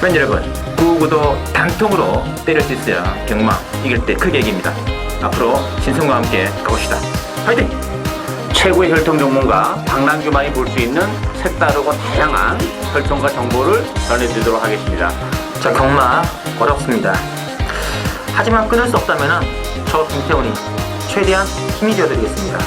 팬 여러분, 9구도 단통으로 때릴 수 있어야 경마 이길 때 크게 이깁니다. 앞으로 신성과 함께 가봅시다. 화이팅! 최고의 혈통 전문가 박남규만이 볼 수 있는 색다르고 다양한 혈통과 정보를 전해드리도록 하겠습니다. 자, 경마 어렵습니다. 하지만 끊을 수 없다면 저 김태훈이 최대한 힘이 되어드리겠습니다.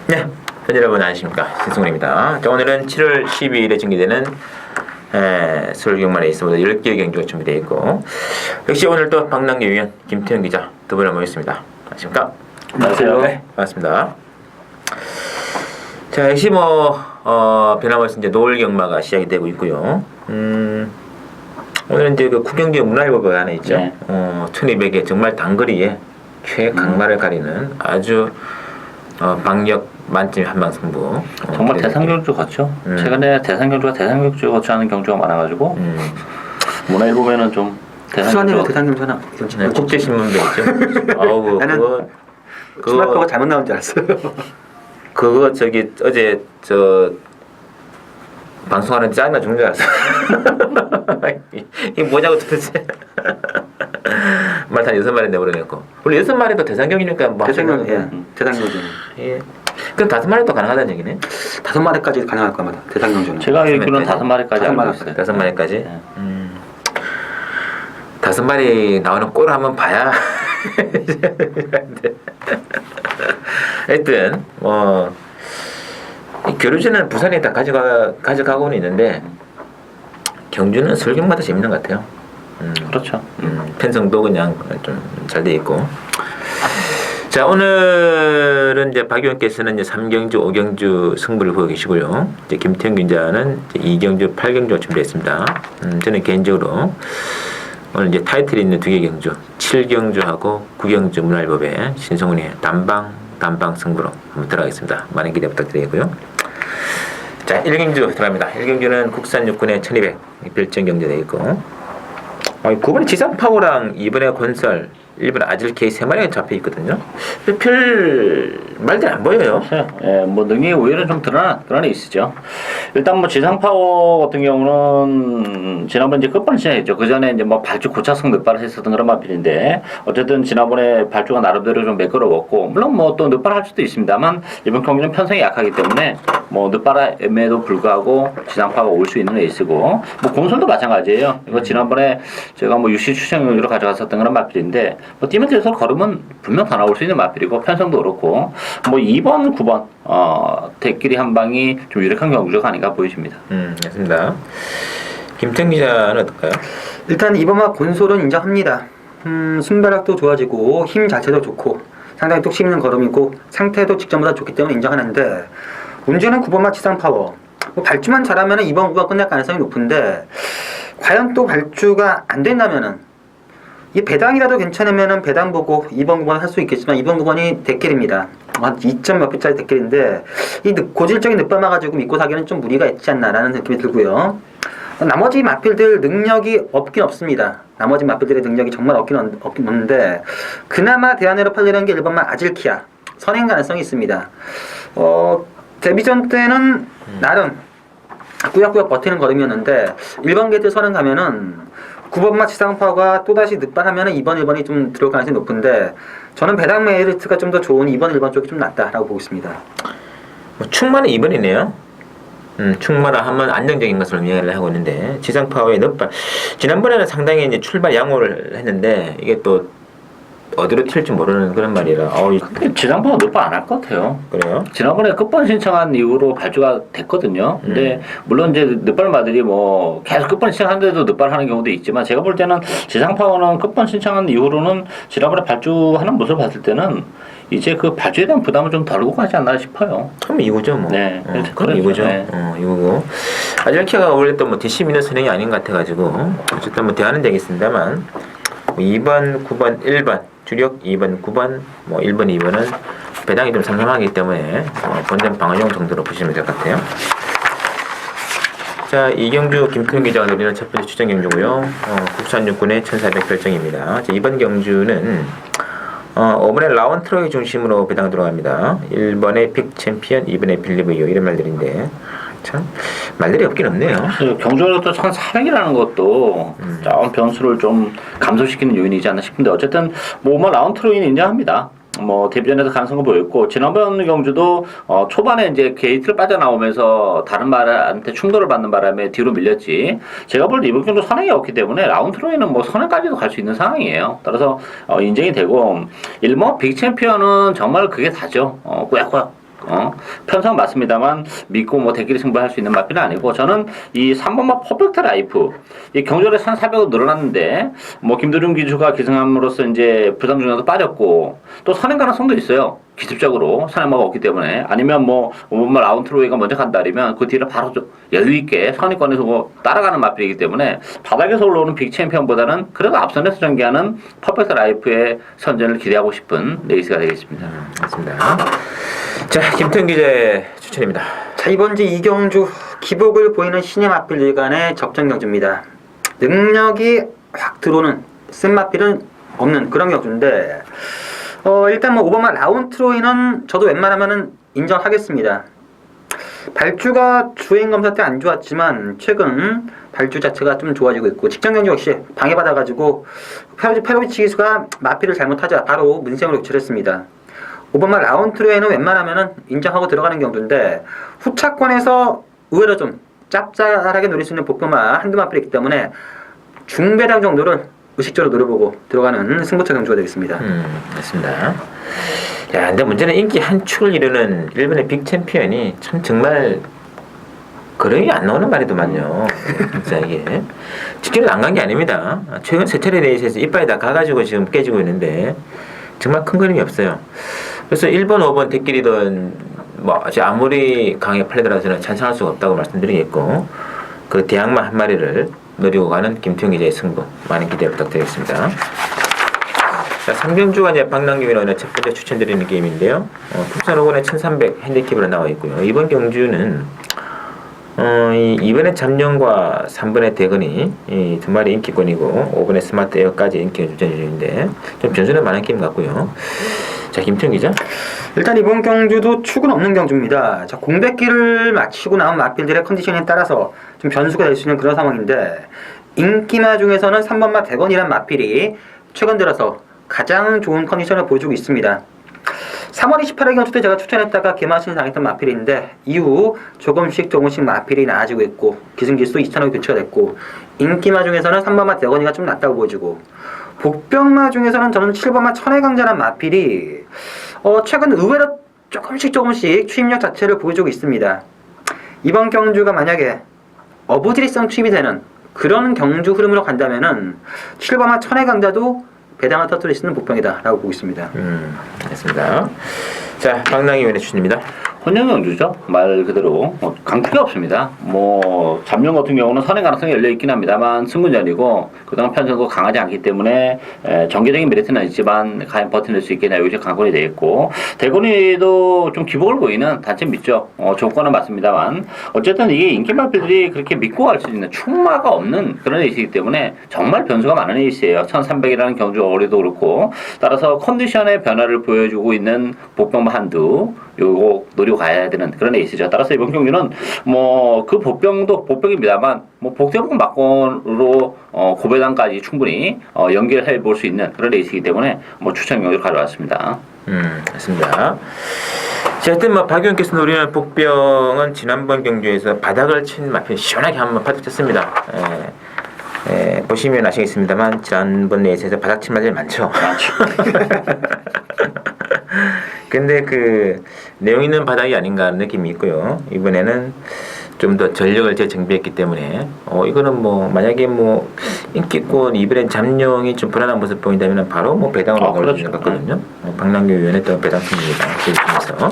네, 팬 여러분 안녕하십니까, 신승훈입니다. 자, 오늘은 7월 12일에 중계되는 서울 경마 레이스보다 10개의 경기가 준비되어 있고, 역시 오늘 또 박남규 위원, 김태훈 기자 두 분을 모셨습니다. 안녕하십니까? 안녕하세요. 네, 반갑습니다. 자, 역시 변함없이 이제 노을 경마가 시작이 되고 있고요. 오늘은 이제 그 구경지 문화일보가 하나 있죠. 네. 1200의 정말 단거리에 최강마를 가리는 아주 박력 만점의 한방 승부. 정말 대상경주 같죠. 최근에 대상경주 거치하는 경주가 많아가지고 문화일보면은 좀 수완이면 대상경주나 네, 국제신문도 있죠. 아우 나는 그거 스마트가 잘못 나온 줄 알았어요. 그거 저기 어제 방송하는 짜증나 죽는 줄 알았어. 이게 뭐냐고 도대체. 말단 6마리 내버려냈고, 원래 6마리도 대상경이니까 뭐 대상경, 대상경주. 예. 그럼 5마리도 가능하다는 얘기네. 5마리까지 가능할 겁니다. 대상경주는. 제가 알기로는 5마리까지 알고 있어요. 5마리까지. 네. 5마리 나오는 꼴을 한번 봐야. 하여튼 이 교류지는 부산에 다 가져가고는 있는데 경주는 설경마다 재밌는 것 같아요. 그렇죠. 편성도 그냥 좀 잘 돼 있고. 자, 오늘은 이제 박 의원께서는 이제 3경주, 5경주 승부를 보고 계시고요. 이제 김태형 기자는 이제 2경주, 8경주가 준비했습니다. 저는 개인적으로 오늘 이제 타이틀이 있는 2개 경주, 7경주하고 9경주 문화일보의 신성훈의 단방 승부로 한번 들어가겠습니다. 많은 기대 부탁드리고요. 자, 1경주 들어갑니다. 1경주는 국산 육군의 1200 별정 경주되어 있고, 9번에 지상파워랑 2번에 건설, 1번 아질K 3마리가 잡혀 있거든요. 별 말들이 안 보여요. 예, 뭐 능력이 오히려 좀 드러나 있으죠. 일단 뭐 지상파워 같은 경우는 지난번 이제 끝번에 시작했죠. 그 전에 이제 뭐 발주 고착성 늑발을 했었던 그런 마필인데, 어쨌든 지난번에 발주가 나름대로 좀 매끄러웠고, 물론 뭐 또 늑발할 수도 있습니다만 이번 경기는 편성이 약하기 때문에 뭐 늑발임에도 불구하고 지상파가 올 수 있는 레이스고, 뭐 공설도 마찬가지예요. 이거 지난번에 제가 뭐 UC 추천으로 가져갔었던 그런 마필인데, 뭐 뛰면 계속 걸으면 분명 더 나올 수 있는 마필이고 편성도 그렇고, 뭐 2번, 9번 대끼리 한 방이 좀 유력한 경주가 아닌가 보여집니다. 맞습니다. 김태형 기자는 어떨까요? 일단 이번만 곤솔은 인정합니다. 순발력도 좋아지고 힘 자체도 좋고 상당히 뚝심 있는 걸음이고 상태도 직전보다 좋기 때문에 인정하는데, 문제는 9번마 지상파워. 뭐 발주만 잘하면 2번, 9번 끝날 가능성이 높은데, 과연 또 발주가 안 된다면은 이 배당이라도 괜찮으면은 배당 보고 2번, 9번 할 수 있겠지만 2번, 9번이 대길입니다. 한 2점 몇 개짜리 대길인데 이 고질적인 늑발마 가지고 믿고 사기는 좀 무리가 있지 않나라는 느낌이 들고요. 나머지 마필들 능력이 없긴 없습니다. 나머지 마필들의 능력이 정말 없긴 없는데, 그나마 대안으로 팔리는 게 1번만 아질키야. 선행 가능성이 있습니다. 데뷔전 때는 나름 꾸역꾸역 버티는 걸음이었는데 1번 게이트 선행 가면은 9번마 지상파가 또다시 늑발하면 2번, 1번이 좀 들어올 가능성이 높은데, 저는 배당 메리트가 좀 더 좋은 2번, 1번 쪽이 좀 낫다라고 보고 있습니다. 충만은 2번이네요. 충만을 하면 안정적인 것으로 이야기를 하고 있는데, 지상파워의 늑발. 지난번에는 상당히 이제 출발 양호를 했는데, 이게 또 어디로 튈지 모르는 그런 말이라. 근데 지상파워 늑발 안 할 것 같아요. 그래요? 지난번에 끝번 신청한 이후로 발주가 됐거든요. 근데 물론 이제 늑발마들이 뭐 계속 끝번 신청하는데도 늑발하는 경우도 있지만, 제가 볼 때는 지상파워는 끝번 신청한 이후로는 지난번에 발주하는 모습을 봤을 때는 이제 그 발주에 대한 부담을 좀 덜고 가지 않나 싶어요. 그럼 이거죠 뭐. 네, 그럼 이거죠. 네. 이거고. 아질키가 원래 또 뭐 DC 미는 선행이 아닌 것 같아가지고 어쨌든 뭐 대안은 되겠습니다만, 2번, 9번, 1번 주력, 2번, 9번, 뭐 1번, 2번은 배당이 좀 상당하기 때문에 본전 방어용 정도로 보시면 될 것 같아요. 자, 이경주 김태훈 기자가 드리는 첫 번째 추천 경주고요. 국산 육군의 1400 결정입니다. 자, 이번 경주는 5번에 라운트로이 중심으로 배당 들어갑니다. 1번에 빅 챔피언, 2번에 빌리브요 이런 말들인데 참 말들이 없긴 없네요. 경주로도 1,400이라는 것도 좀 변수를 좀 감소시키는 요인이지 않나 싶은데 어쨌든 뭐 라운트로이는 인정합니다. 뭐 데뷔전에도 가능성을 보였고 지난번 경주도 초반에 이제 게이트를 빠져나오면서 다른 말한테 충돌을 받는 바람에 뒤로 밀렸지. 제가 볼 때 이번 경주 선행이 없기 때문에 라운트로이는 뭐 선행까지도 갈 수 있는 상황이에요. 따라서 인정이 되고 1번 빅 챔피언은 정말 그게 다죠. 꾸역꾸역 편성 맞습니다만 믿고 뭐 대끼리 승부할 수 있는 마필은 아니고 저는 이 3번마 퍼펙트 라이프 이 경주에 1,400으로 늘어났는데 뭐 김도준 기주가 기승함으로써 이제 부상 중에도 빠졌고 또 선행 가능성도 있어요. 기습적으로 선행마가 없기 때문에 아니면 뭐 5번마 라운트로이가 먼저 간다면 그 뒤를 바로 좀 여유 있게 선의권에서 뭐 따라가는 마필이기 때문에 바닥에서 올라오는 빅 챔피언보다는 그래도 앞선에서 전개하는 퍼펙트 라이프의 선전을 기대하고 싶은 레이스가 되겠습니다. 맞습니다. 자, 김태형 기자의 추천입니다. 자, 이번 주 이경주 기복을 보이는 신의 마필들 간의 접전 경주입니다. 능력이 확 들어오는 센 마필은 없는 그런 경주인데 일단 뭐 5번마 라운트로이는 저도 웬만하면은 인정하겠습니다. 발주가 주행 검사 때 안 좋았지만 최근 발주 자체가 좀 좋아지고 있고 직전 경주 역시 방해받아가지고 페로비치 기수가 마필을 잘못하자 바로 문생으로 교체했습니다. 5번마 라운트로에는 웬만하면은 인정하고 들어가는 경주인데 후차권에서 의외로 좀 짭짤하게 노릴 수 있는 복범마 한두 마필이 있기 때문에 중배당 정도를 의식적으로 노려보고 들어가는 승부처 경주가 되겠습니다. 맞습니다. 야, 근데 문제는 인기 한 축을 이루는 일본의 빅 챔피언이 참 정말 거의 안 나오는 말이더만요. 진짜 이게 직결은 안 간 게 아닙니다. 최근 세 차례 레이스에서 이빨이 다 가가지고 지금 깨지고 있는데 정말 큰 그림이 없어요. 그래서 1번, 5번 대끼리든 뭐 아무리 강하게 팔리더라도 찬성할 수가 없다고 말씀드리겠고 그 대항마 한 마리를 노리고 가는 김태형 기자의 승부 많은 기대 부탁드리겠습니다. 자, 3경주가 이제 박남규위원의 첫 번째 추천드리는 게임인데요. 풍산 5번에 1300 핸디캡으로 나와 있고요. 이번 경주는 이번에 잠룡과 3번의 대건이 이 두 마리 인기권이고 5번의 스마트 에어까지 인기가 주전인데 좀 변수는 많은 게임 같고요. 자, 김태형 기자. 일단 이번 경주도 축은 없는 경주입니다. 자, 공백기를 마치고 나온 마필들의 컨디션에 따라서 좀 변수가 될 수 있는 그런 상황인데 인기마 중에서는 3번마 대건이란 마필이 최근 들어서 가장 좋은 컨디션을 보여주고 있습니다. 3월 28일 경주 때 제가 추천했다가 개마신 당했던 마필인데 이후 조금씩 마필이 나아지고 있고 기승기수 2,000원 교체가 됐고 인기마 중에서는 3번마 대건이가 좀 낫다고 보여주고 복병마 중에서는 저는 7번마 천혜강자란 마필이 최근 의외로 조금씩 추임력 자체를 보여주고 있습니다. 이번 경주가 만약에 어부지리성 투입이 되는 그런 경주 흐름으로 간다면은 7번마 천혜강자도 배당을 터뜨릴 수 있는 복병이다 라고 보고 있습니다. 알겠습니다. 자, 박랑희 위원의 추천입니다. 혼영 경주죠. 말 그대로 강투가 없습니다. 뭐 잠룡 같은 경우는 선행 가능성이 열려 있긴 합니다만 승군전이고 그동안 편성도 강하지 않기 때문에 전개적인 메리트는 있지만 과연 버텨낼 수 있겠냐 여기서 관건이 되겠고 대건이도 좀 기복을 보이는 단점 있죠. 조건은 맞습니다만 어쨌든 이게 인기마필들이 그렇게 믿고 갈 수 있는 충마가 없는 그런 레이스이기 때문에 정말 변수가 많은 레이스예요. 1300이라는 경주 어리도 그렇고 따라서 컨디션의 변화를 보여주고 있는 복병마 한두 요거 노리고 가야 되는 그런 레이스죠. 따라서 이번 경기는 뭐 그 복병도 복병입니다만 뭐 복대복 막건으로 고배당까지 충분히 연결해 볼 수 있는 그런 레이스이기 때문에 뭐 추천 경기를 가져왔습니다. 맞습니다. 자, 하여튼 뭐 박 의원께서 노리는 복병은 지난번 경주에서 바닥을 친 마필 시원하게 한번 바닥 쳤습니다. 보시면 아시겠습니다만 지난번 레이스에서 바닥 친 마필이 많죠. 근데 그 내용 있는 바닥이 아닌가 하는 느낌이 있고요. 이번에는 좀 더 전력을 재정비했기 때문에 이거는 뭐 만약에 뭐 인기권 이번엔 잠룡이 좀 불안한 모습 보인다면 바로 뭐 배당으로 나올 수 있는 것 같거든요. 박남규 위원의 또 배당 승리입니다. 그래서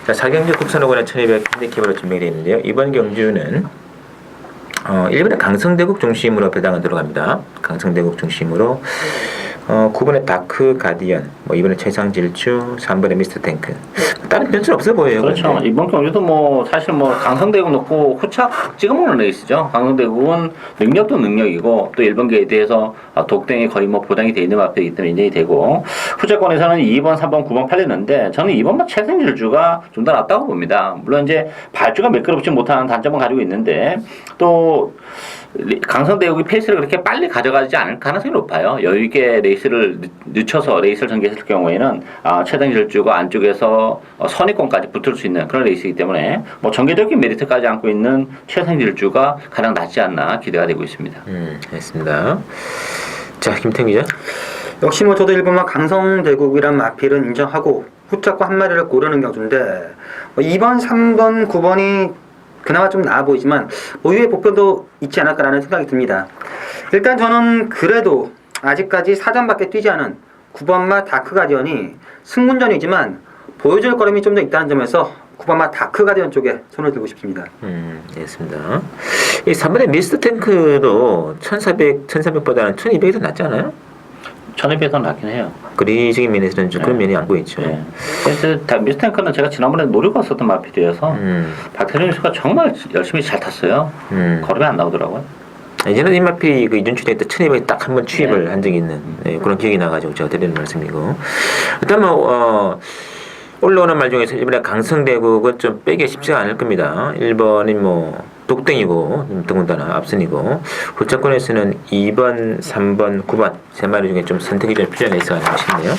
자, 4경주 국산호권의 1200 핸디캡으로 준비되어 있는데요. 이번 경주는 일본의 강성대국 중심으로 배당을 들어갑니다. 강성대국 중심으로 9번의 다크 가디언, 뭐 2번에 최상 질주, 3번에 미스터 탱크. 다른 변수는 없어 보여요. 그렇죠. 근데. 이번 경주도 뭐 사실 뭐 강성대국 놓고 후착 찍어먹는 레이스죠. 강성대국은 능력도 능력이고 또 1번 게이트에서 독등이 거의 뭐 보장이 돼 있는 마필이기 때문에 인정이 되고 후차권에서는 2번, 3번, 9번 팔렸는데 저는 2번만 최생 질주가 좀 더 낫다고 봅니다. 물론 이제 발주가 매끄럽지 못한 단점은 가지고 있는데 또 강성대국이 페이스를 그렇게 빨리 가져가지 않을 가능성이 높아요. 여유있게 레이스를 늦춰서 레이스를 전개했을 경우에는 최단 질주가 안쪽에서 선위권까지 붙을 수 있는 그런 레이스이기 때문에 뭐 전개적인 메리트까지 안고 있는 최단 질주가 가장 낫지 않나 기대가 되고 있습니다. 알겠습니다. 자, 김태형 기자. 역시 뭐 저도 1번만 강성대국이란 마필은 인정하고 후짝과 한 마리를 고르는 경주인데 2번, 3번, 9번이 그나마 좀 나아 보이지만 의외의 복변도 있지 않을까라는 생각이 듭니다. 일단 저는 그래도 아직까지 사전밖에 뛰지 않은 9번마 다크가디언이 승문전이지만 보여줄 거름이 좀 더 있다는 점에서 9번마 다크가디언 쪽에 손을 들고 싶습니다. 알겠습니다. 이 3번의 미스터 탱크도 1400보다는 1200이 더 낫지 않아요? 1200은 낫긴 해요. 거리적인 면에서는 좀 그런 면이 안고 있죠. 네. 미스탱크는 제가 지난번에 노리고 왔었던 마필이어서 박태준 선수가 정말 열심히 잘 탔어요. 걸음이 안 나오더라고요. 예전에 이 마필이 그 이준출에 때 1200에 딱 한 번 취입을 한 적이 있는 그런 기억이 나가지고 제가 드리는 말씀이고. 일단 뭐 올라오는 말 중에서 이번에 강성대국은 좀 빼기 쉽지가 않을 겁니다. 1번이 뭐 독등이고 더군다나 앞선이고 후차권에서는 2번, 3번, 9번 세 마리 중에 좀 선택이 좀 필요한 레이스가 아닌가 싶네요.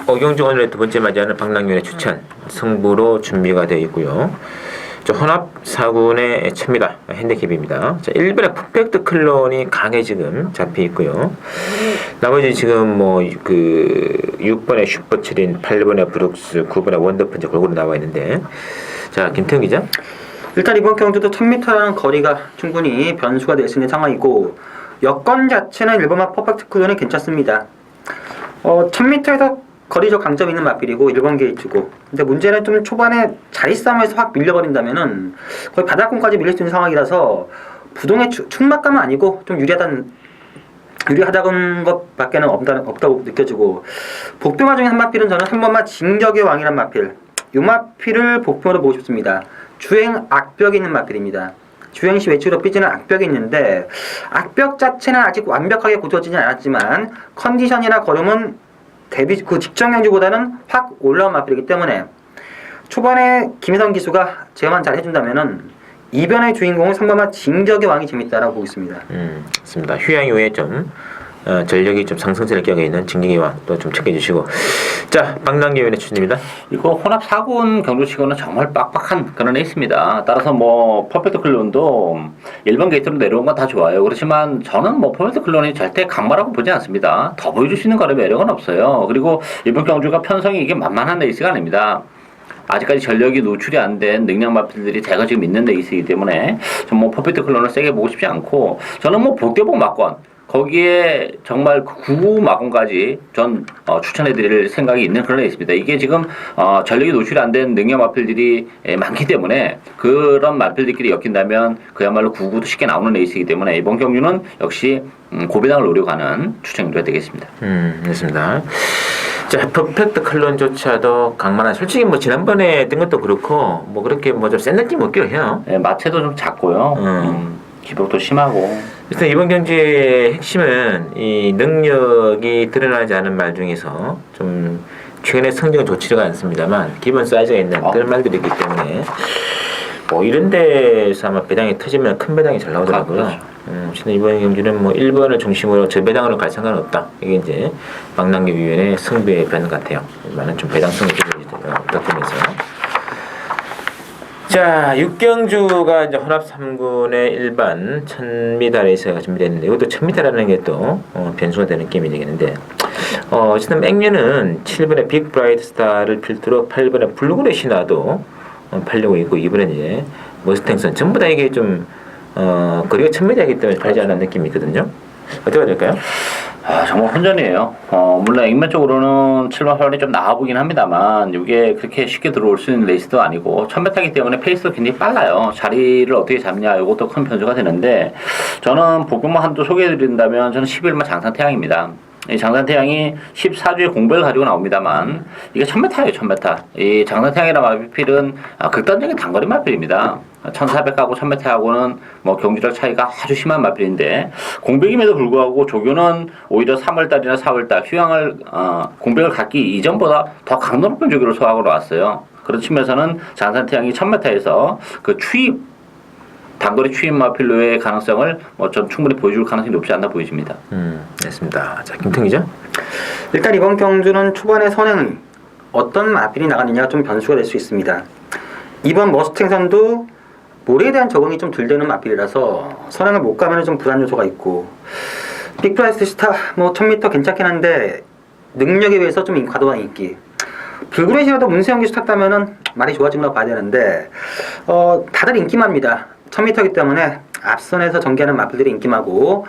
오경주 오늘의 두 번째 맞이하는 박랑윤의 추천 승부로 준비가 되어 있고요. 혼합 4군의 챕니다. 핸디캡입니다. 자, 1번에 퍼펙트 클론이 강에 지금 잡혀 있고요. 나머지 지금 뭐 그 6번에 슈퍼칠인, 8번에 브룩스, 9번에 원더펀치 골고루 나와 있는데, 자, 김태형 기자. 일단 이번 경주도 1000m라는 거리가 충분히 변수가 될 수 있는 상황이고 여건 자체는 1번마 퍼펙트 클론이 괜찮습니다. 1000m에서 거리적 강점 있는 마필이고 1번 게이트고, 근데 문제는 좀 초반에 자리 싸움에서 확 밀려버린다면은 거의 바닥권까지 밀릴 수 있는 상황이라서 부동의 충막감은 아니고 좀 유리하다는 것밖에는 없다고 느껴지고, 복병화 중에 한 마필은 저는 한 번만 진격의 왕이란 마필, 이 마필을 복병으로 보고 싶습니다. 주행 악벽이 있는 마필입니다. 주행시 외추로 삐지는 악벽이 있는데 악벽 자체는 아직 완벽하게 고쳐지지 않았지만 컨디션이나 걸음은 그 직전 경주보다는 확 올라온 마필이기 때문에 초반에 김혜성 기수가 제어만 잘 해준다면은 이변의 주인공은 3번마 진격의 왕이 재밌다라고 보고 있습니다. 맞습니다. 휴양 이후에 좀 전력이 좀 상승세를 껴가 있는 진격의 왕 또 좀 체크해 주시고, 자, 박남기 의원의 추천입니다. 이거 혼합 4군 경주치고는 정말 빡빡한 그런 레이스입니다. 따라서 뭐 퍼펙트 클론도 1번 게이트로 내려온 건 다 좋아요. 그렇지만 저는 뭐 퍼펙트 클론이 절대 강마라고 보지 않습니다. 더 보여줄 수 있는 거는 매력은 없어요. 그리고 이번 경주가 편성이 이게 만만한 레이스가 아닙니다. 아직까지 전력이 노출이 안 된 능력 마필들이 대거 지금 있는 레이스이기 때문에 전 뭐 퍼펙트 클론을 세게 보고 싶지 않고, 저는 뭐 복대복 막권 거기에 정말 9 마건까지 전 추천해드릴 생각이 있는 그런 레이스입니다. 이게 지금 전력이 노출이 안 된 능력 마필들이 많기 때문에 그런 마필들끼리 엮인다면 그야말로 9도 쉽게 나오는 레이스이기 때문에 이번 경주는 역시 고배당을 노리고 가는 추천이 되겠습니다. 그렇습니다. 자, 퍼펙트 클론조차도 강만한, 솔직히 뭐 지난번에 뜬 것도 그렇고 뭐 그렇게 뭐 좀 센 느낌 없기로 해요. 네, 마체도 좀 작고요. 기복도 심하고. 일단 이번 경기의 핵심은 이 능력이 드러나지 않은 말 중에서 좀 최근에 성적은 좋지가 않습니다만 기본 사이즈가 있는 그런 말들이 있기 때문에 뭐 이런 데서 아마 배당이 터지면 큰 배당이 잘 나오더라고요. 어쨌든 이번 경기는 뭐 1번을 중심으로 저배당으로 갈 생각은 없다. 이게 이제 박남기 위원의 승부의 변 같아요. 많은 좀 배당성을 부탁드리면서. 자, 6경주가 이제 혼합 3군의 일반 1000m 레이스가 준비되는데, 이것도 1000m라는 게 또 변수가 되는 게임이 되겠는데, 어쨌든 맥류는 7번의 빅 브라이트 스타를 필두로 8번의 블루그레 신화도 팔려고 있고, 2번은 이제 머스탱선, 전부 다 이게 좀 거리가 1000m이기 때문에 팔지 않는 느낌이 있거든요. 어떻게 될까요? 정말 혼전이에요. 물론 액면적으로는 7번 8번이 좀 나아 보긴 합니다만 이게 그렇게 쉽게 들어올 수 있는 레이스도 아니고 1000m이기 때문에 페이스도 굉장히 빨라요. 자리를 어떻게 잡냐 이것도 큰 변수가 되는데, 저는 복병만 한두 소개해드린다면 저는 11번 장상태양입니다. 이 장산태양이 14주의 공백을 가지고 나옵니다만 이게 1000m예요, 1000m. 이 장산태양이라는 마필은 극단적인 단거리 마필입니다. 1400하고 1000m하고는 뭐 경주력 차이가 아주 심한 마필인데 공백임에도 불구하고 조교는 오히려 3월달이나 4월달 휴양을 공백을 갖기 이전보다 더 강도 높은 조교를 소화하고 나왔어요. 그런 측면에서는 장산태양이 1000m에서 그 추입 단거리 추입 마필로의 가능성을 뭐 전 충분히 보여줄 가능성이 높지 않나 보여집니다. 됐습니다. 자, 김태기죠? 일단 이번 경주는 초반에 선행이 어떤 마필이 나가느냐가 좀 변수가 될 수 있습니다. 이번 머스탱선도 모래에 대한 적응이 좀 덜 되는 마필이라서 선행을 못 가면 좀 불안 요소가 있고 빅프라이스 스타 뭐 1000m 괜찮긴 한데 능력에 비해서 좀 과도한 인기 불그레시라도 문세영 기수 탔다면은 말이 좋아진다고 봐야 되는데 다들 인기마입니다. 1000m이기 때문에 앞선에서 전개하는 마필들이 인기마고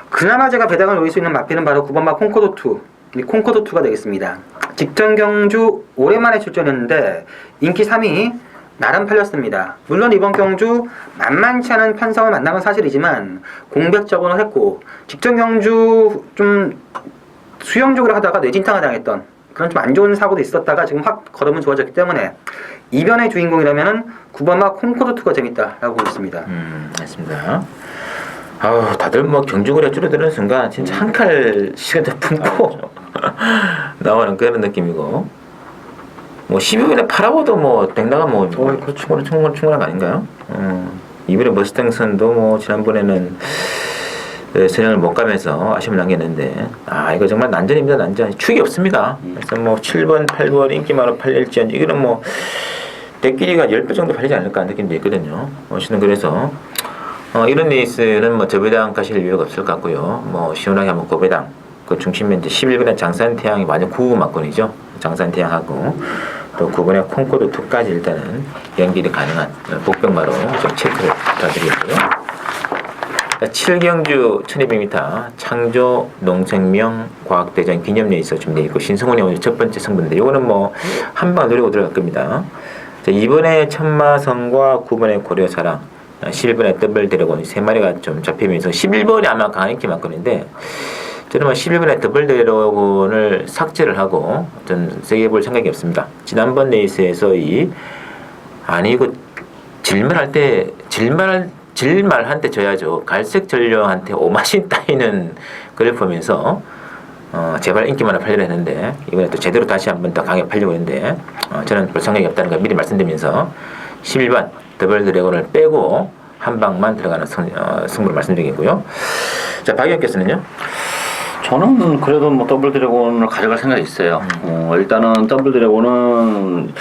그나마 제가 배당을 노릴 수 있는 마필은 바로 9번마 콩코도2 콩코도2가 되겠습니다. 직전 경주 오랜만에 출전했는데 인기 3위 나름 팔렸습니다. 물론 이번 경주 만만치 않은 편성을 만난 건 사실이지만 공백 적응을 했고 직전 경주 좀 수영적으로 하다가 뇌진탕을 당했던 그런 좀 안 좋은 사고도 있었다가 지금 확 걸음은 좋아졌기 때문에 이변의 주인공이라면은 9번마 콩코도2가 재밌다라고 보고 있습니다. 맞습니다. 아우, 다들 뭐 경주거리가 줄어드는 순간 진짜 한 칼 시간도 품고 나오는 그런 느낌이고 뭐 12분에 팔아봐도 뭐 땡나가 뭐 충분한 거 아닌가요? 이번에 머스탱선도 뭐 지난번에는 선행을 못 가면서 아쉬움을 남겼는데 이거 정말 난전입니다. 난전. 축이 없습니다. 그래서 뭐 7번, 8번 인기마로 팔릴지언지 이거는 뭐 대끼리가 10배 정도 팔리지 않을까 하는 느낌도 있거든요. 저는 그래서 이런 레이스는 뭐 저배당 가실 이유가 없을 것 같고요. 뭐 시원하게 한번 고배당 그 중심에 이제 11번에 장산태양이 완전 9구 막권이죠. 장산태양하고 또 9번에 콩코도2까지 일단은 연길이 가능한 복병마로 좀 체크를 부탁드리고요. 7경주 1200m 창조 농생명 과학대전 기념레이스 준비되어 있고 신승훈이 오늘 첫 번째 승부인데 이거는 뭐 한방 노리고 들어갈 겁니다. 자, 2번에 천마성과 9번에 고려사랑 11번에 더블 드래곤 3마리가 좀 잡히면서 11번이 아마 강한 인기 맞건인데 저는 뭐 11번에 더블 드래곤을 삭제를 하고 전 세게 볼 생각이 없습니다. 지난번 레이스에서 이거 질말한테 져야죠. 갈색 전령한테 오마신 따이는 그걸 보면서 제발 인기만 팔려고 했는데 이번에 또 제대로 다시 한번 더 강하게 팔려고 했는데 저는 볼 생각이 없다는 걸 미리 말씀드리면서 11번 더블 드래곤을 빼고 한 방만 들어가는 승부를 말씀드리겠고요. 자, 박 의원께서는요? 저는 그래도 뭐 더블 드래곤을 가져갈 생각이 있어요. 일단은 더블 드래곤은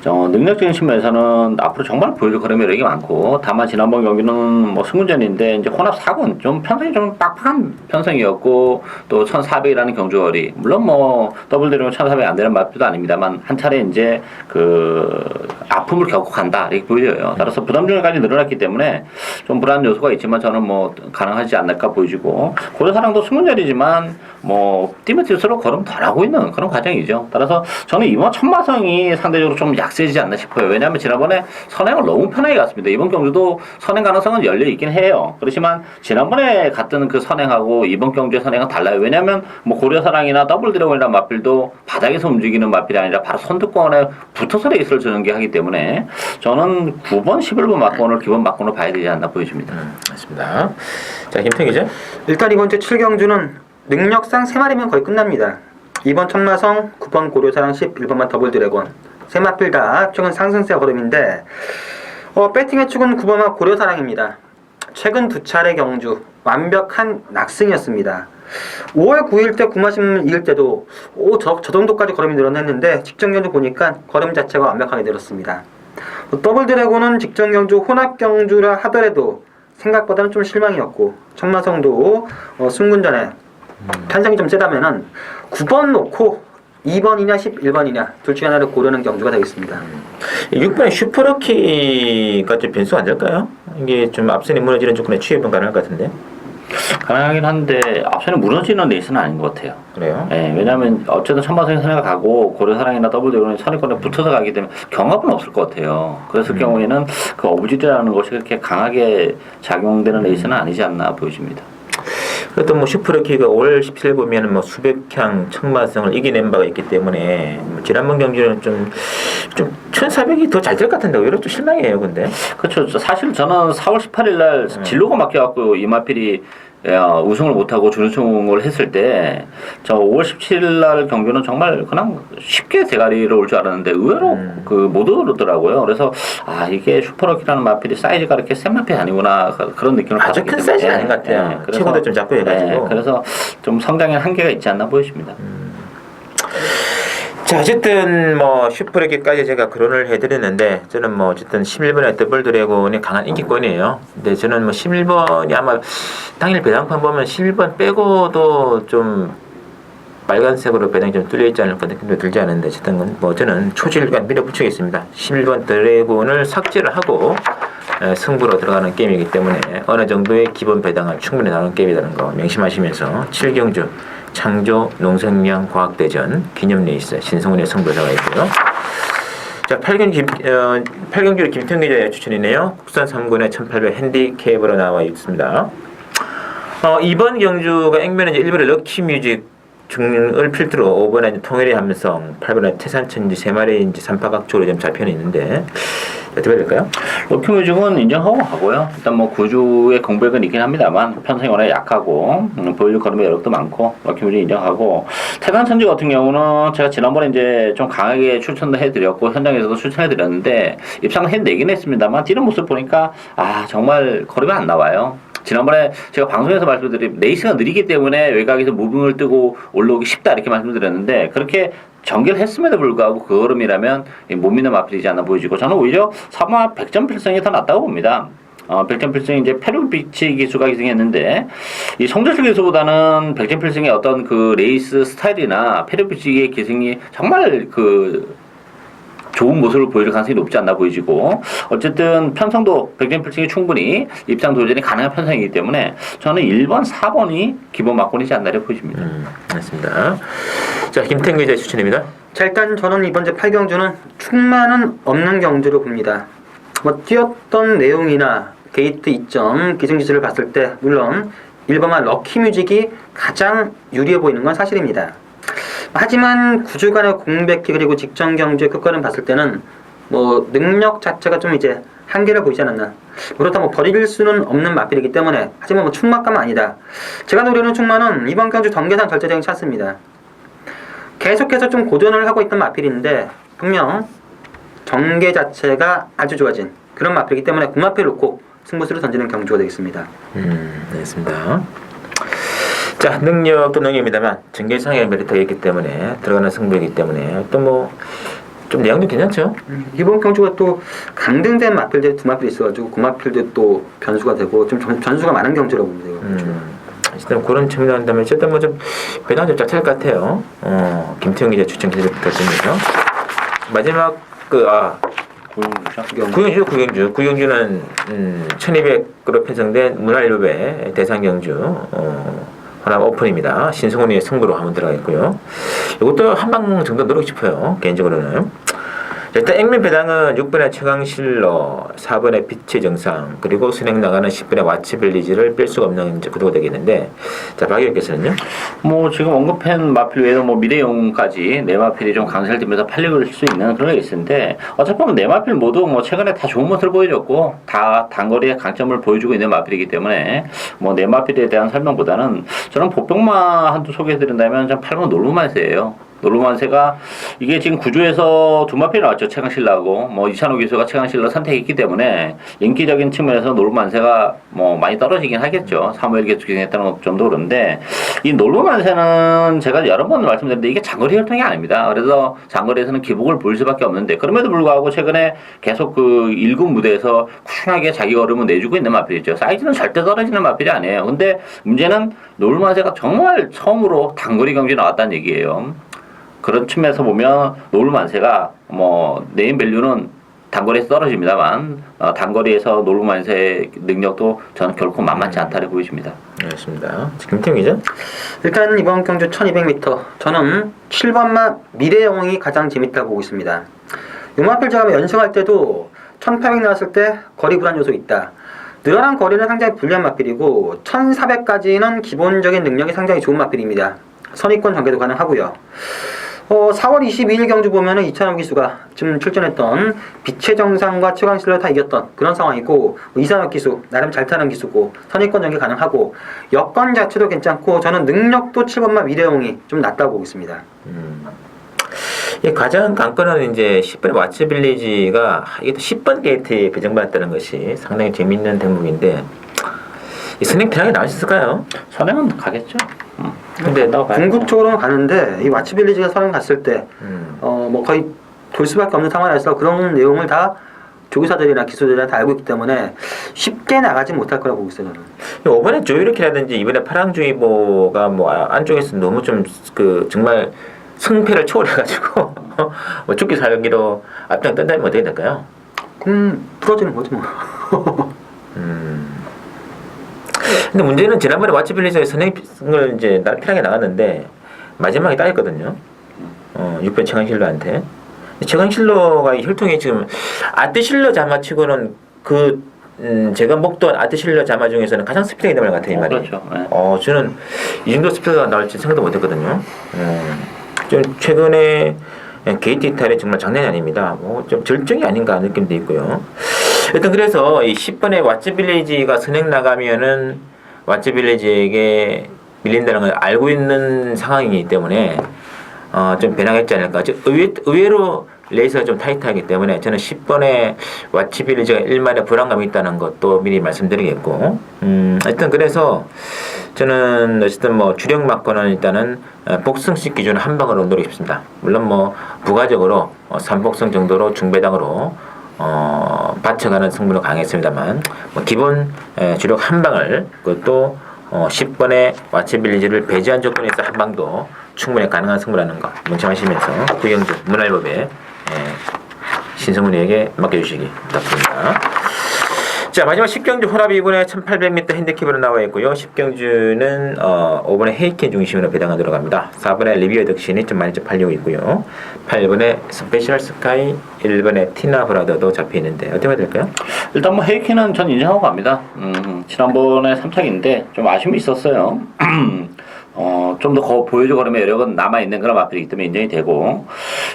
능력적인 측면에서는 앞으로 정말 보여줄 그런 매력이 많고 다만 지난번 경기는 뭐 승군전인데 이제 혼합 4군 좀 편성이 좀 빡빡한 편성이었고 또 1400이라는 경주거리 물론 뭐 더블 드래곤 1400 안 되는 마필도 아닙니다만 한 차례 이제 그 아픔을 겪고 간다 이렇게 보여져요. 따라서 부담률까지 늘어났기 때문에 좀 불안 요소가 있지만 저는 뭐 가능하지 않을까 보여지고 고려사랑도 승군전이지만 뭐 뛰면 뛸수록 걸음 덜 하고 있는 그런 과정이죠. 따라서 저는 이번 천마성이 상대적으로 좀 약세지지 않나 싶어요. 왜냐하면 지난번에 선행을 너무 편하게 갔습니다. 이번 경주도 선행 가능성은 열려 있긴 해요. 그렇지만 지난번에 갔던 그 선행하고 이번 경주의 선행은 달라요. 왜냐하면 뭐 고려사랑이나 더블 드래곤이라는 마필도 바닥에서 움직이는 마필이 아니라 바로 선두권에 붙어서 레이스를 전개하기 때문에 저는 9번, 11번 막권을 기본 막권으로 봐야 되지 않나 보여집니다. 맞습니다. 자, 김태기죠? 일단 이번 주 7경주는 능력상 3마리면 거의 끝납니다. 2번 천마성, 9번 고려사랑 11번만 더블 드래곤 3마필 다 최근 상승세 걸음인데 배팅의 축은 9번만 고려사랑입니다. 최근 2차례 경주 완벽한 낙승이었습니다. 5월 9일 때 9마심 이길 때도 저 정도까지 걸음이 늘어났는데 직전 경주 보니까 걸음 자체가 완벽하게 늘었습니다. 더블 드래곤은 직전 경주 혼합 경주라 하더라도 생각보다는 좀 실망이었고 천마성도 승군전에 탄성이 좀 세다면은 9번 놓고 2번이냐 11번이냐 둘 중에 하나를 고르는 경주가 되겠습니다. 6번의 슈퍼러키가 좀 변수가 안 될까요? 이게 좀 앞선이 무너지는 조건에 취입은 가능할 것 같은데. 가능하긴 한데 앞선에 무너지는 레이스는 아닌 것 같아요. 그래요? 네, 왜냐하면 어쨌든 천마성이 선회가 가고 고려사랑이나 더블 드래곤이 선행권에 붙어서 가기 때문에 경합은 없을 것 같아요. 그랬을 경우에는 그 어부지리라는 것이 그렇게 강하게 작용되는 레이스는 아니지 않나 보여집니다. 그래도 뭐 슈퍼러키가 5월 17일 보면은 뭐 수백향 청마성을 이겨낸 바가 있기 때문에 뭐 지난번 경기는 좀 1,400이 더 잘 될 것 같은데 오히려 좀 실망이에요, 근데. 그렇죠. 사실 저는 4월 18일 날 진로가 막혀갖고 이마필이 우승을 못하고 준우승을 했을 때 저 5월 17일 날 경기는 정말 그냥 쉽게 대가리로 올 줄 알았는데 의외로 못 오르더라고요. 그래서 이게 슈퍼러키라는 마필이 사이즈가 이렇게 센 마필이 아니구나 그런 느낌을 아주 큰 사이즈는 아닌 것 같아요. 체구도 좀 작고 해가지고. 그래서 좀 성장에 한계가 있지 않나 보여집니다. 자, 어쨌든 뭐 슈퍼레기까지 제가 거론을 해드렸는데 저는 뭐 어쨌든 11번의 더블 드래곤이 강한 인기권이에요. 근데 저는 뭐 11번이 아마 당일 배당판 보면 11번 빼고도 좀 빨간색으로 배당이 좀 뚫려 있지 않을까 느낌도 들지 않은데 어쨌든 뭐 저는 초질관 밀어붙이겠습니다. 11번 드래곤을 삭제를 하고 승부로 들어가는 게임이기 때문에 어느 정도의 기본 배당은 충분히 나오는 게임이라는 거 명심하시면서 7경주 창조 농생명 과학대전 기념 레이스 신성훈의 승부사가 있고요. 자, 8경주 김태형 기자의 추천이네요. 국산 3군의 1800 핸디캡으로 나와 있습니다. 이번 경주가 액면은 이제 1번의 럭키뮤직 중을 필두로 5번에 통일의 함성, 8번에 태산천지 3마리 이제 삼파각쪽으로 좀 잡혀는 있는데 어떻게 될까요? 럭키뮤직은 인정하고 가고요. 일단 뭐 구주의 공백은 있긴 합니다만 편성이 워낙 약하고 보여줄 걸음의 여력도 많고 럭키뮤직 인정하고 태산천지 같은 경우는 제가 지난번에 이제 좀 강하게 추천도 해드렸고 현장에서도 추천해드렸는데 입상을 해내긴 했습니다만 뛰는 모습 보니까 정말 거리가 안 나와요. 지난번에 제가 방송에서 말씀드린 레이스가 느리기 때문에 외곽에서 무빙을 뜨고 올라오기 쉽다 이렇게 말씀드렸는데 그렇게 전개를 했음에도 불구하고 그 걸음이라면 못 믿는 마필이지 않나 보여지고 저는 오히려 3화 100점 필승이 더 낫다고 봅니다. 100점 필승이 이제 페루비치 기수가 기승했는데 이 성저실 기수보다는 100점 필승의 어떤 그 레이스 스타일이나 페루비치의 기승이 정말 좋은 모습을 보여줄 가능성이 높지 않나 보이지고 어쨌든 편성도 100점 필승이 충분히 입상 도전이 가능한 편성이기 때문에 저는 1번, 4번이 기본 막권이지 않나 보여집니다. 맞습니다. 자, 김태형 기자의 추천입니다. 자, 일단 저는 이번 주 8경주는 충만은 없는 경주로 봅니다. 뭐 뛰었던 내용이나 게이트 이점, 기승지수를 봤을 때 물론 1번만 럭키뮤직이 가장 유리해 보이는 건 사실입니다. 하지만 구주간의 공백기 그리고 직전 경주의 끝과는 봤을 때는 뭐 능력 자체가 좀 이제 한계를 보이지 않았나. 그렇다고 버릴 수는 없는 마필이기 때문에 하지만 뭐 충막감은 아니다. 제가 노리는 충만은 이번 경주 경계상 절대적인 찬스입니다. 계속해서 좀 고전을 하고 있던 마필인데 분명 전개 자체가 아주 좋아진 그런 마필이기 때문에 구마필을 놓고 승부수를 던지는 경주가 되겠습니다. 알겠습니다. 자, 능력도 능력입니다만 전개상의 메리트가 있기 때문에 들어가는 승부이기 때문에 또 뭐 좀 내용도 괜찮죠? 이번 경주가 또 강등된 마필들 두 마필이 있어가지고 구마필도 또 변수가 되고 좀 변수가 많은 경주라고 보면 돼요. 일단 그런 측면을 한다면 어쨌든 뭐 좀 배당 좀 짝짤 것 같아요. 김태형 기자 추천 기술 부탁드립니다. 마지막 구경주는 1200으로 편성된 문화일보의 대상경주 하나 오픈입니다. 신승훈의 승부로 한번 들어가 있고요. 이것도 한 방 정도 넣고 싶어요. 개인적으로는. 일단 액면 배당은 6번의 최강실러, 4번의 빛의 정상, 그리고 순행 나가는 10번의 와치빌리지를 뺄 수가 없는 이제 구도가 되겠는데, 자, 박 의원께서는요? 뭐 지금 언급한 마필 외에도 뭐 미래용까지 네 마필이 좀 강세되면서 팔릴 수 있는 그런 게 있는데 어차피 네 마필 모두 뭐 최근에 다 좋은 모습을 보여줬고 다 단거리의 강점을 보여주고 있는 마필이기 때문에 뭐 네 마필에 대한 설명보다는 저는 보병마 한두 소개해드린다면 전 8번 놀부만세예요. 놀부만세가 이게 지금 구주에서 두 마필이 나왔죠. 최강실라하고 뭐 이찬호 기수가 최강실라 선택했기 때문에 인기적인 측면에서 놀부만세가 뭐 많이 떨어지긴 하겠죠. 3월 개수 기승했다는 점도 그런데 이 놀부만세는 제가 여러 번 말씀드렸는데 이게 장거리 혈통이 아닙니다. 그래서 장거리에서는 기복을 보일 수밖에 없는데 그럼에도 불구하고 최근에 계속 그 1군 무대에서 쿨하게 자기 걸음을 내주고 있는 마필이죠. 사이즈는 절대 떨어지는 마필이 아니에요. 근데 문제는 놀부만세가 정말 처음으로 단거리 경기에 나왔다는 얘기예요. 그런 측면에서 보면 놀부만세가 뭐 네임밸류는 단거리에서 떨어집니다만 단거리에서 놀부만세의 능력도 저는 결코 만만치 않다고 보여집니다. 알겠습니다. 김태형 기자? 일단 이번 경주 1200m 저는 7번마 미래영웅이 가장 재밌다고 보고 있습니다. 용마필 제가 연승할 때도 1800 나왔을 때 거리 불안 요소 있다. 늘어난 거리는 상당히 불리한 마필이고 1400까지는 기본적인 능력이 상당히 좋은 마필입니다. 선입권 전개도 가능하고요. 4월 22일 경주 보면은 이찬원 기수가 지금 출전했던 빛의 정상과 최강실로 다 이겼던 그런 상황이고 이상혁 기수 나름 잘 타는 기수고 선입권 전개 가능하고 여건 자체도 괜찮고 저는 능력도 7번마 위대용이 좀 낫다고 보고 있습니다. 이 가장 관건은 이제 10번의 왓츠빌리지가 이게 또 10번 게이트에 배정받았다는 것이 상당히 재밌는 대목인데 이 선행 편하게 나올 수 있을까요? 선행은 가겠죠. 근데 궁극 쪽으로는 가는데 이 왓츠빌리지가 선행 갔을 때 뭐 거의 돌 수밖에 없는 상황이라서 그런 내용을 다 조교사들이나 기수들이 다 알고 있기 때문에 쉽게 나가지 못할 거라고 보고 있어요. 저는. 이번에 조이르키라든지 이번에 파랑주의보가 뭐 안쪽에서 너무 좀 그 정말 승패를 초월해가지고 뭐 죽기 살기로 앞장 뜬다면 어떻게 될까요? 풀어지는 거지 뭐. 근데 문제는 지난번에 왓츠빌리지의 선행을 이제 편하게 나갔는데 마지막에 따였거든요. 6번 최강실러한테. 최강실러가 혈통이 지금 아트실러 자마치고는 제가 먹던 아트실러 자마 중에서는 가장 스피드가 있는 말 같아요, 이 말이. 그렇죠. 네. 저는 이 정도 스피드가 나올지 생각도 못했거든요. 좀 최근에 게이트 이탈이 정말 장난이 아닙니다. 좀 절정이 아닌가 하는 느낌도 있고요. 일단 그래서 이 10번의 왓츠빌리지가 선행 나가면은 왓츠빌리지에게 밀린다는 걸 알고 있는 상황이기 때문에 좀 변하겠지 않을까. 의외로 레이스가 좀 타이트하기 때문에 저는 10번에 왓츠빌리지가 1마일에 불안감이 있다는 것도 미리 말씀드리겠고 하여튼 그래서 저는 어쨌든 뭐 주력 막고는 일단은 복승식 기준 한 방으로 노리고 싶습니다. 물론 뭐 부가적으로 3복승 정도로 중배당으로 받쳐가는 승부로 강했습니다만 뭐 기본 주력 한 방을 그것도 10번의 왓츠빌리지를 배제한 조건에서 한 방도 충분히 가능한 승부라는 거 명심하시면서 구경주 문활법에 신성훈이에게 맡겨주시기 부탁드립니다. 자, 마지막 10경주 호랍 2분에 1800m 핸디캡으로 나와 있고요. 10경주는 5번에 헤이켄 중심으로 배당을 들어갑니다. 4번에 리비어 덕신이 좀 많이 좀 팔리고 있고요. 8번에 스페셜 스카이, 1번에 티나 브라더도 잡혀 있는데 어떻게 해야 될까요? 일단 뭐 헤이키는 전 인정하고 갑니다. 지난번에 3착인데 좀 아쉬움이 있었어요. 좀 더 보여줘 걸으면 여력은 남아있는 그런 마필이기 때문에 인정이 되고,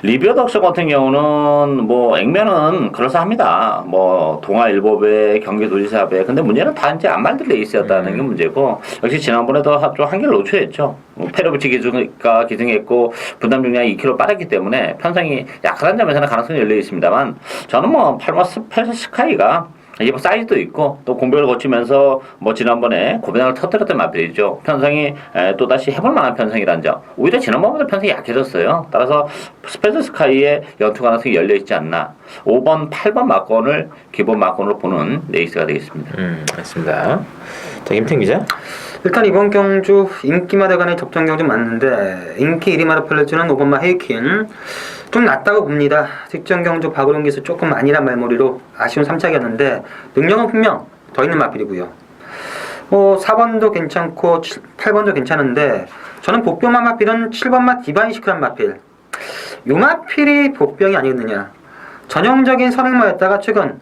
리비어 덕션 같은 경우는 뭐 액면은 그럴싸합니다. 뭐 동아일보배, 경기도지사배. 근데 문제는 다 이제 안말들 레이스였다는 게 문제고, 역시 지난번에도 좀 한계를 노출했죠. 페로비치 기준가 기승했고 분담 중량이 2kg 빠졌기 때문에 편성이 약한 점에서는 가능성이 열려 있습니다만, 저는 뭐 팔마 스페셜 스카이가 이게 뭐 사이즈도 있고 또 공백을 거치면서 뭐 지난번에 고배당을 터뜨렸던 마필이죠. 편성이 또다시 해볼 만한 편성이라는 점. 오히려 지난번보다 편성이 약해졌어요. 따라서 스페셜 스카이의 연투 가능성이 열려 있지 않나. 5번, 8번 막건을 기본 막건으로 보는 레이스가 되겠습니다. 맞습니다. 자, 김태형 기자. 일단 이번 경주 인기마다 간의 접전 경주 맞는데 인기 1위마다 플레즈는 5번마 헤이킨 좀 낫다고 봅니다. 직전 경주 박우룡 기수 조금 아니란 말머리로 아쉬운 3착이었는데 능력은 분명 더 있는 마필이고요. 4번도 괜찮고 8번도 괜찮은데 저는 복병마 마필은 7번마 디바인 시크란 마필. 요 마필이 복병이 아니겠느냐. 전형적인 선행마였다가 최근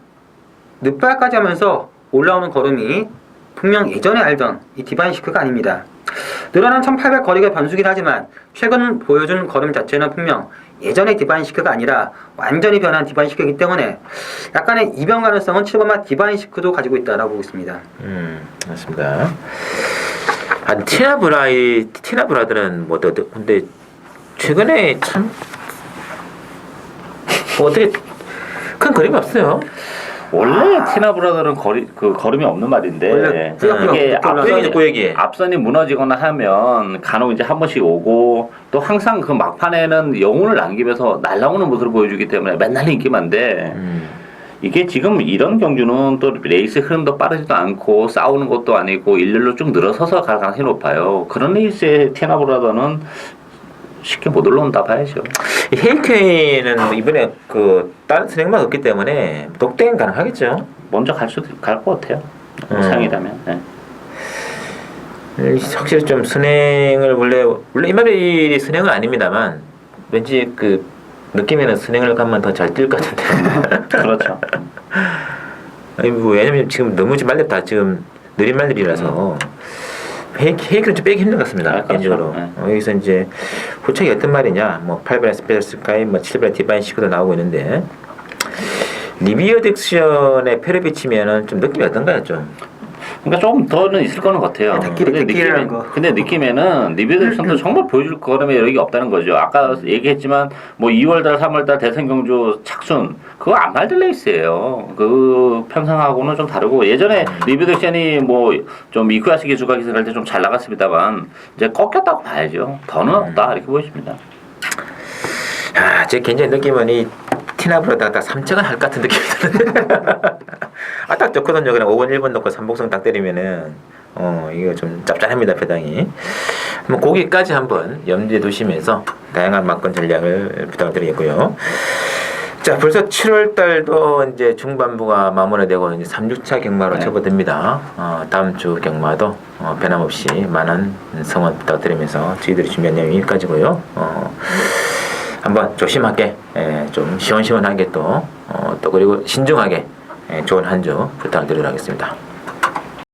늦발까지 하면서 올라오는 걸음이 분명 예전에 알던 이 디바인 시크가 아닙니다. 늘어난 1800 거리가 변수긴 하지만 최근 보여준 걸음 자체는 분명 예전의 디바인 시크가 아니라 완전히 변한 디바인 시크이기 때문에 약간의 이변 가능성은 7번마 디바인 시크도 가지고 있다라고 보고 있습니다. 맞습니다. 티나 브라더는 뭐 근데 최근에 참 뭐 어떻게 큰 그림이 없어요. 원래 티나 브라더는 걸음이 없는 말인데 이게 앞선이 무너지거나 하면 간혹 이제 한 번씩 오고 또 항상 그 막판에는 영혼을 남기면서 날아오는 모습을 보여주기 때문에 맨날 인기만데 이게 지금 이런 경주는 또 레이스 흐름도 빠르지도 않고 싸우는 것도 아니고 일렬로 쭉 늘어서서 갈 가능성이 높아요. 그런 레이스의 티나 브라더는 쉽게 못 올라온다 봐야죠. 헤이케는 이번에 다른 선행만 없기 때문에 독대행 가능하겠죠. 먼저 갈 것 같아요. 상이라면. 네. 확실히 좀 선행을 원래 이마벨이 선행은 아닙니다만 왠지 그 느낌에는 선행을 가면 더 잘 뛸 것 같은데. 그렇죠. 아니 뭐 왜냐면 지금 너무 지금 말렙 다 지금 느린 말렙이라서 회기를 좀 빼기 힘든 것 같습니다. 그렇죠. 개인적으로. 네. 여기서 이제 호착이 어떤 말이냐, 뭐 8번의 스페셜 스카이, 뭐 7번의 디바인 시크도 나오고 있는데 리비어 딕션의 패를 비치면은 좀 느낌이 어떤가요, 좀? 그러니까 조금 더는 있을 거는 같아요. 특기라는 거. 근데 느낌에는 리뷰 덱션도 정말 보여줄 거름의 여력이 없다는 거죠. 아까 얘기했지만 뭐 2월달, 3월달 대선 경주 착순 그거 안말들 레이스예요. 그 평상하고는 좀 다르고 예전에 리뷰 덱션이 뭐 좀 이쿠야시 기수가 기술할 때 좀 잘 나갔습니다만 이제 꺾였다고 봐야죠. 더는 없다 이렇게 보여집니다. 아, 제 개인적인 느낌은 이 티나브로다가 딱 3차간 할 것 같은 느낌이 드는데 아, 딱 좋거든요. 그냥 5번, 1번 넣고 3복성 딱 때리면은 이거 좀 짭짤합니다, 배당이. 한번 거기까지 한번 염두에 두시면서 다양한 막권 전략을 부탁드리겠고요. 자, 벌써 7월 달도 이제 중반부가 마무리되고 이제 3주차 경마로 접어듭니다. 다음 주 경마도 변함없이 많은 성원 부탁드리면서 저희들이 준비한 내용이 여기까지고요. 한번 조심하게 좀 시원시원하게 또 그리고 신중하게 좋은 한 주 부탁드리도록 하겠습니다.